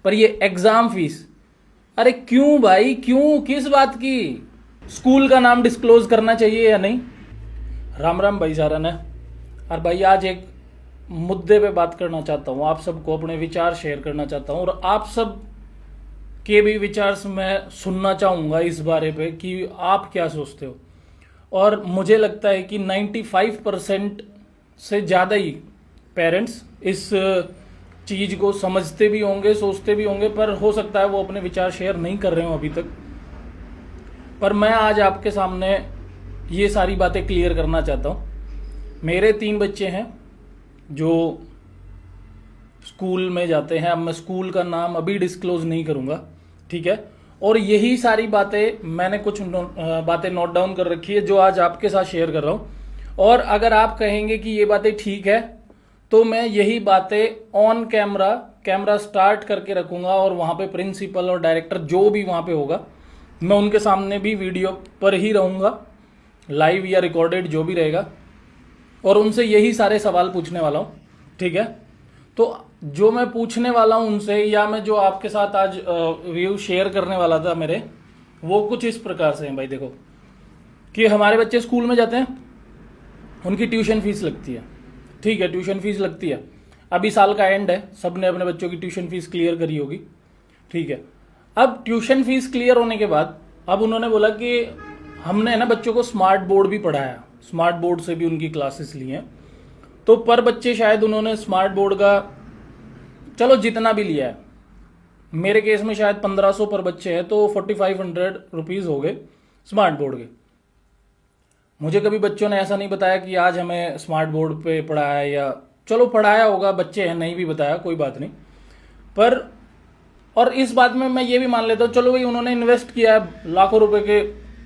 पर ये exam fees, अरे क्यों भाई, क्यों, किस बात की? स्कूल का नाम डिस्क्लोज करना चाहिए या नहीं? राम राम भाई सारा ने। और भाई आज एक मुद्दे पे बात करना चाहता हूँ, आप सबको अपने विचार शेयर करना चाहता हूँ और आप सब के भी विचार से मैं सुनना चाहूँगा इस बारे पे कि आप क्या सोचते हो। और मुझे लगता है कि 95% से ज़्यादा ही पेरेंट्स इस चीज़ को समझते भी होंगे, सोचते भी होंगे, पर हो सकता है वो अपने विचार शेयर नहीं कर रहे हो अभी तक। पर मैं आज आपके सामने ये सारी बातें क्लियर करना चाहता हूँ। मेरे 3 बच्चे हैं जो स्कूल में जाते हैं। अब मैं स्कूल का नाम अभी डिस्क्लोज नहीं करूँगा, ठीक है। और यही सारी बातें मैंने कुछ बातें नोट डाउन कर रखी है जो आज आपके साथ शेयर कर रहा हूँ। और अगर आप कहेंगे कि ये बातें ठीक है तो मैं यही बातें ऑन कैमरा स्टार्ट करके रखूँगा और वहाँ पे प्रिंसिपल और डायरेक्टर जो भी वहाँ पे होगा मैं उनके सामने भी वीडियो पर ही रहूँगा, लाइव या रिकॉर्डेड जो भी रहेगा, और उनसे यही सारे सवाल पूछने वाला हूँ, ठीक है। तो जो मैं पूछने वाला हूँ उनसे, या मैं जो आपके साथ आज व्यू शेयर करने वाला था मेरे, वो कुछ इस प्रकार से हैं भाई। देखो कि हमारे बच्चे स्कूल में जाते हैं, उनकी ट्यूशन फीस लगती है, ठीक है, ट्यूशन फीस लगती है। अभी साल का एंड है, सब ने अपने बच्चों की ट्यूशन फीस क्लियर करी होगी, ठीक है। अब ट्यूशन फीस क्लियर होने के बाद अब उन्होंने बोला कि हमने ना बच्चों को स्मार्ट बोर्ड भी पढ़ाया, स्मार्ट बोर्ड से भी उनकी क्लासेस ली हैं। तो पर बच्चे शायद उन्होंने स्मार्ट बोर्ड का, चलो जितना भी लिया है, मेरे केस में शायद 1500 पर बच्चे हैं, तो 4500 रुपीज़ हो गए स्मार्ट बोर्ड के। मुझे कभी बच्चों ने ऐसा नहीं बताया कि आज हमें स्मार्ट बोर्ड पे पढ़ाया, या चलो पढ़ाया होगा, बच्चे हैं, नहीं भी बताया, कोई बात नहीं। पर और इस बात में मैं ये भी मान लेता हूँ, चलो भाई उन्होंने इन्वेस्ट किया है लाखों रुपए के,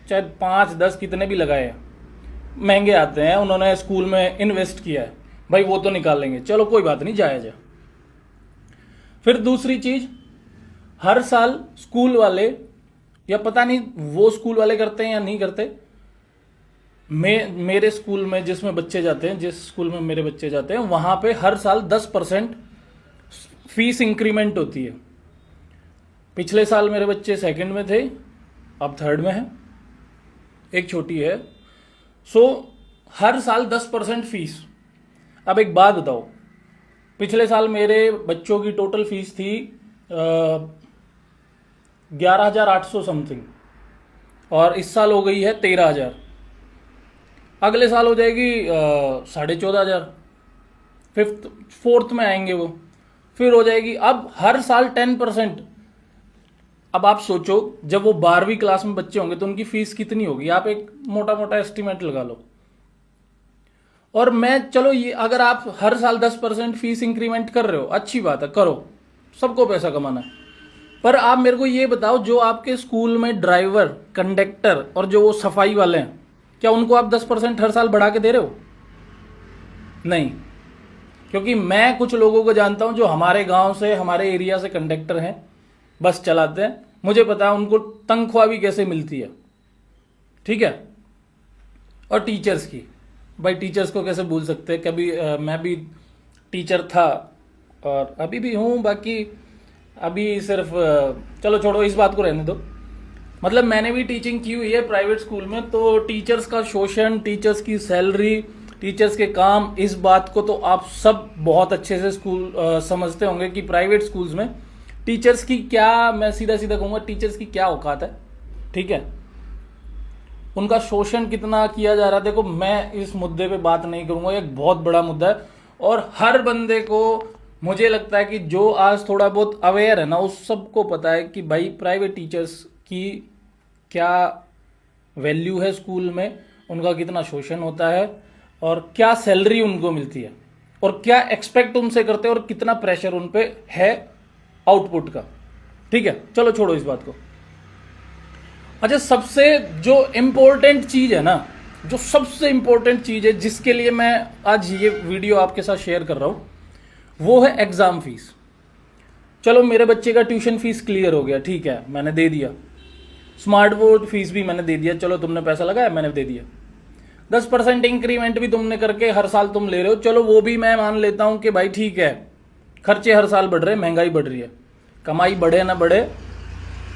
चाहे 5-10 कितने भी लगाए हैं, महंगे आते हैं, उन्होंने स्कूल में इन्वेस्ट किया है, भाई वो तो निकाल लेंगे, चलो कोई बात नहीं, जायज़ है। फिर दूसरी चीज, हर साल स्कूल वाले, या पता नहीं वो स्कूल वाले करते हैं या नहीं करते, मेरे स्कूल में जिसमें बच्चे जाते हैं, जिस स्कूल में मेरे बच्चे जाते हैं, वहां पे हर साल 10% फीस इंक्रीमेंट होती है। पिछले साल मेरे बच्चे सेकंड में थे, अब थर्ड में है, एक छोटी है। सो हर साल 10% फीस। अब एक बात बताओ, पिछले साल मेरे बच्चों की टोटल फीस थी 11,800 समथिंग, और इस साल हो गई है 13,000। अगले साल हो जाएगी 14,500, फोर्थ में आएंगे वो, फिर हो जाएगी। अब हर साल 10%। अब आप सोचो, जब वो 12वीं क्लास में बच्चे होंगे तो उनकी फीस कितनी होगी, आप एक मोटा मोटा एस्टिमेट लगा लो। और मैं, चलो ये अगर आप हर साल 10% फीस इंक्रीमेंट कर रहे हो, अच्छी बात है, करो, सबको पैसा कमाना है। पर आप मेरे को ये बताओ, जो आपके स्कूल में ड्राइवर, कंडक्टर और जो वो सफाई वाले हैं, क्या उनको आप 10% हर साल बढ़ा के दे रहे हो? नहीं। क्योंकि मैं कुछ लोगों को जानता हूं जो हमारे गांव से, हमारे एरिया से कंडक्टर हैं, बस चलाते हैं, मुझे पता है उनको तनख्वाह भी कैसे मिलती है, ठीक है। और टीचर्स की, भाई टीचर्स को कैसे भूल सकते हैं, कभी मैं भी टीचर था और अभी भी हूँ, बाकी अभी सिर्फ चलो छोड़ो, इस बात को रहने दो। मतलब मैंने भी टीचिंग की हुई है प्राइवेट स्कूल में, तो टीचर्स का शोषण, टीचर्स की सैलरी, टीचर्स के काम, इस बात को तो आप सब बहुत अच्छे से समझते होंगे कि प्राइवेट स्कूल्स में टीचर्स की क्या, मैं सीधा सीधा कहूँगा, टीचर्स की क्या औकात है, ठीक है। उनका शोषण कितना किया जा रहा है। देखो मैं इस मुद्दे पे बात नहीं करूंगा, एक बहुत बड़ा मुद्दा है, और हर बंदे को, मुझे लगता है कि जो आज थोड़ा बहुत अवेयर है ना, उस सबको पता है कि भाई प्राइवेट टीचर्स की क्या वैल्यू है स्कूल में, उनका कितना शोषण होता है, और क्या सैलरी उनको मिलती है, और क्या एक्सपेक्ट उनसे करते हैं, और कितना प्रेशर उन पे है आउटपुट का, ठीक है। चलो छोड़ो इस बात को। अच्छा, सबसे जो इम्पोर्टेंट चीज है ना, जो सबसे इम्पोर्टेंट चीज है जिसके लिए मैं आज ये वीडियो आपके साथ शेयर कर रहा हूं, वो है एग्जाम फीस। चलो मेरे बच्चे का ट्यूशन फीस क्लियर हो गया, ठीक है, मैंने दे दिया। स्मार्ट बोर्ड फीस भी मैंने दे दिया, चलो तुमने पैसा लगाया, मैंने दे दिया। 10% इंक्रीमेंट भी तुमने करके हर साल तुम ले रहे हो, चलो वो भी मैं मान लेता हूं कि भाई ठीक है, खर्चे हर साल बढ़ रहे हैं, महंगाई बढ़ रही है, कमाई बढ़े ना बढ़े,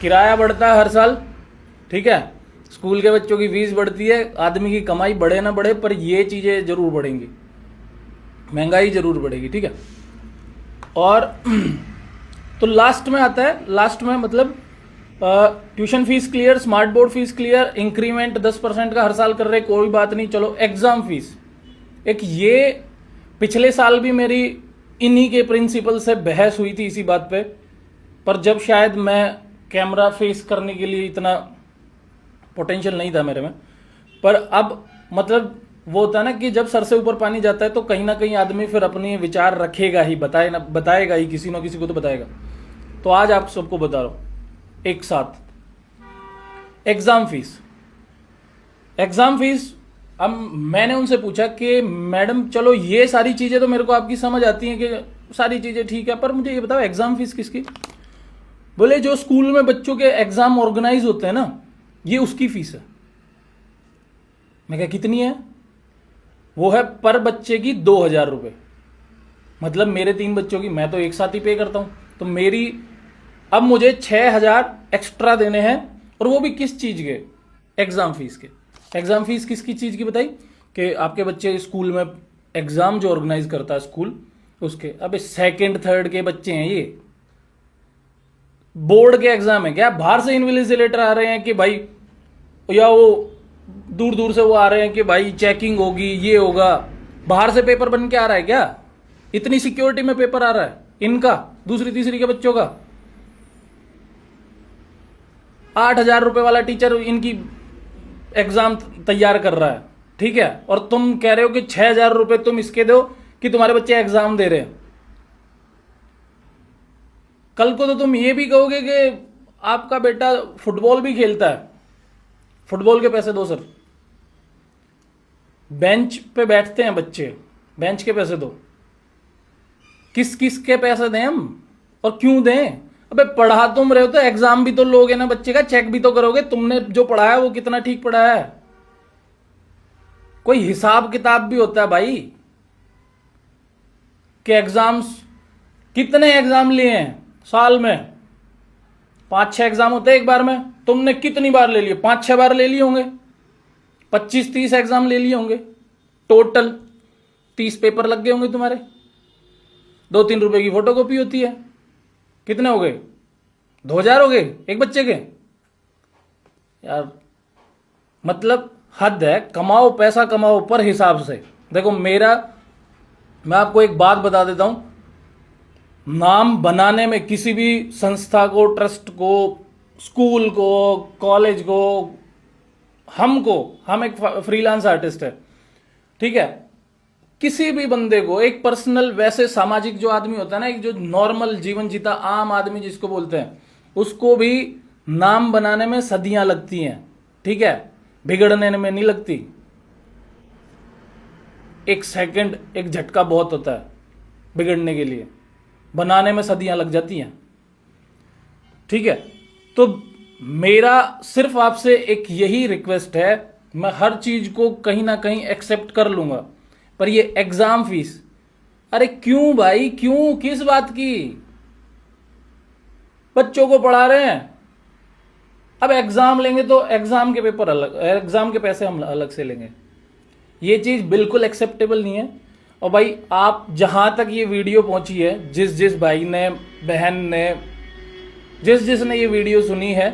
किराया बढ़ता है हर साल, ठीक है, स्कूल के बच्चों की फीस बढ़ती है, आदमी की कमाई बढ़े ना बढ़े, पर ये चीज़ें जरूर बढ़ेंगी, महंगाई जरूर बढ़ेगी, ठीक है। और तो लास्ट में आता है, लास्ट में मतलब tuition fees clear, smart board fees clear, increment 10% का हर साल कर रहे, कोई बात नहीं, चलो एग्जाम फीस। एक ये पिछले साल भी मेरी इन्हीं के प्रिंसिपल से बहस हुई थी इसी बात पे, पर जब शायद मैं कैमरा फेस करने के लिए इतना पोटेंशियल नहीं था मेरे में, पर अब मतलब वो होता है ना कि जब सर से ऊपर पानी जाता है तो कहीं ना कहीं आदमी फिर अपने विचार रखेगा ही, बताएगा ही, किसी ना किसी को तो बताएगा। तो आज आप सबको बता रहा हूं एक साथ एग्जाम फीस। एग्जाम फीस, अब मैंने उनसे पूछा कि मैडम चलो ये सारी चीजें तो मेरे को आपकी समझ आती हैं कि सारी चीजें ठीक है, पर मुझे ये बताओ एग्जाम फीस किसकी? बोले जो स्कूल में बच्चों के एग्जाम ऑर्गेनाइज होते हैं ना, ये उसकी फीस है। मैं क्या कितनी है? वो है पर बच्चे की 2,000 रुपये। मतलब मेरे 3 बच्चों की मैं तो एक साथ ही पे करता हूं, तो मेरी अब मुझे 6,000 एक्स्ट्रा देने हैं, और वो भी किस चीज के? एग्जाम फीस के। एग्जाम फीस किसकी चीज की बताई? कि आपके बच्चे स्कूल में एग्जाम जो ऑर्गेनाइज करता है स्कूल, उसके। अब 2nd 3rd के बच्चे हैं, ये बोर्ड के एग्जाम है क्या? बाहर से इन्विजिलेटर आ रहे हैं कि भाई, या वो दूर दूर से वो आ रहे हैं कि भाई चेकिंग होगी, ये होगा, बाहर से पेपर बन के आ रहा है क्या? इतनी सिक्योरिटी में पेपर आ रहा है इनका, दूसरी तीसरी के बच्चों का। 8,000 रुपए वाला टीचर इनकी एग्जाम तैयार कर रहा है, ठीक है, और तुम कह रहे हो कि 6,000 रुपए तुम इसके दो कि तुम्हारे बच्चे एग्जाम दे रहे हैं। कल को तो तुम ये भी कहोगे कि आपका बेटा फुटबॉल भी खेलता है, फुटबॉल के पैसे दो सर। बेंच पे बैठते हैं बच्चे, बेंच के पैसे दो। किस किस के पैसे दें हम, और क्यों दें? अबे पढ़ा तुम रहे हो तो एग्जाम भी तो लोगे ना बच्चे का, चेक भी तो करोगे तुमने जो पढ़ाया वो कितना ठीक पढ़ाया है। कोई हिसाब किताब भी होता है भाई, कि एग्जाम्स, कितने एग्जाम लिए हैं साल में? 5-6 एग्जाम होते हैं एक बार में। तुमने कितनी बार ले लिए? 5-6 बार ले लिए होंगे। 25-30 एग्जाम ले लिए होंगे टोटल। 30 पेपर लग गए होंगे तुम्हारे। 2-3 रुपए की फोटोकॉपी होती है। कितने हो गए? 2,000 हो गए एक बच्चे के। यार मतलब हद है। कमाओ, पैसा कमाओ पर हिसाब से। देखो मैं आपको एक बात बता देता हूं, नाम बनाने में किसी भी संस्था को, ट्रस्ट को, स्कूल को, कॉलेज को, हम एक फ्रीलांस आर्टिस्ट है, ठीक है, किसी भी बंदे को, एक पर्सनल, वैसे सामाजिक जो आदमी होता है ना, एक जो नॉर्मल जीवन जीता आम आदमी जिसको बोलते हैं, उसको भी नाम बनाने में सदियां लगती हैं, ठीक है, बिगड़ने में नहीं लगती। एक सेकंड, एक झटका बहुत होता है बिगड़ने के लिए, बनाने में सदियां लग जाती हैं, ठीक है। तो मेरा सिर्फ आपसे एक यही रिक्वेस्ट है, मैं हर चीज को कहीं ना कहीं एक्सेप्ट कर लूंगा, पर ये एग्जाम फीस, अरे क्यों भाई, क्यों, किस बात की? बच्चों को पढ़ा रहे हैं, अब एग्जाम लेंगे तो एग्जाम के पेपर अलग, एग्जाम के पैसे हम अलग से लेंगे। ये चीज बिल्कुल एक्सेप्टेबल नहीं है। और भाई आप जहां तक ये वीडियो पहुंची है, जिस भाई ने, बहन ने, जिसने ये वीडियो सुनी है,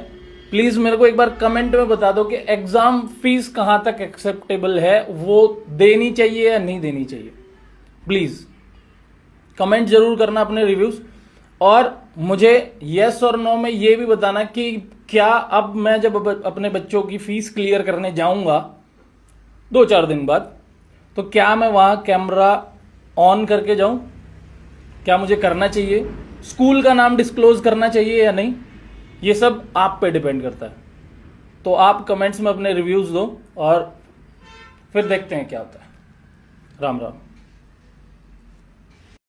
प्लीज मेरे को एक बार कमेंट में बता दो कि एग्जाम फीस कहां तक एक्सेप्टेबल है, वो देनी चाहिए या नहीं देनी चाहिए। प्लीज कमेंट जरूर करना अपने रिव्यूज, और मुझे यस और नो में ये भी बताना कि क्या अब मैं जब अपने बच्चों की फीस क्लियर करने जाऊंगा 2-4 दिन बाद, तो क्या मैं वहां कैमरा ऑन करके जाऊं? क्या मुझे करना चाहिए? स्कूल का नाम डिस्क्लोज करना चाहिए या नहीं? ये सब आप पे डिपेंड करता है। तो आप कमेंट्स में अपने रिव्यूज दो और फिर देखते हैं क्या होता है। राम राम।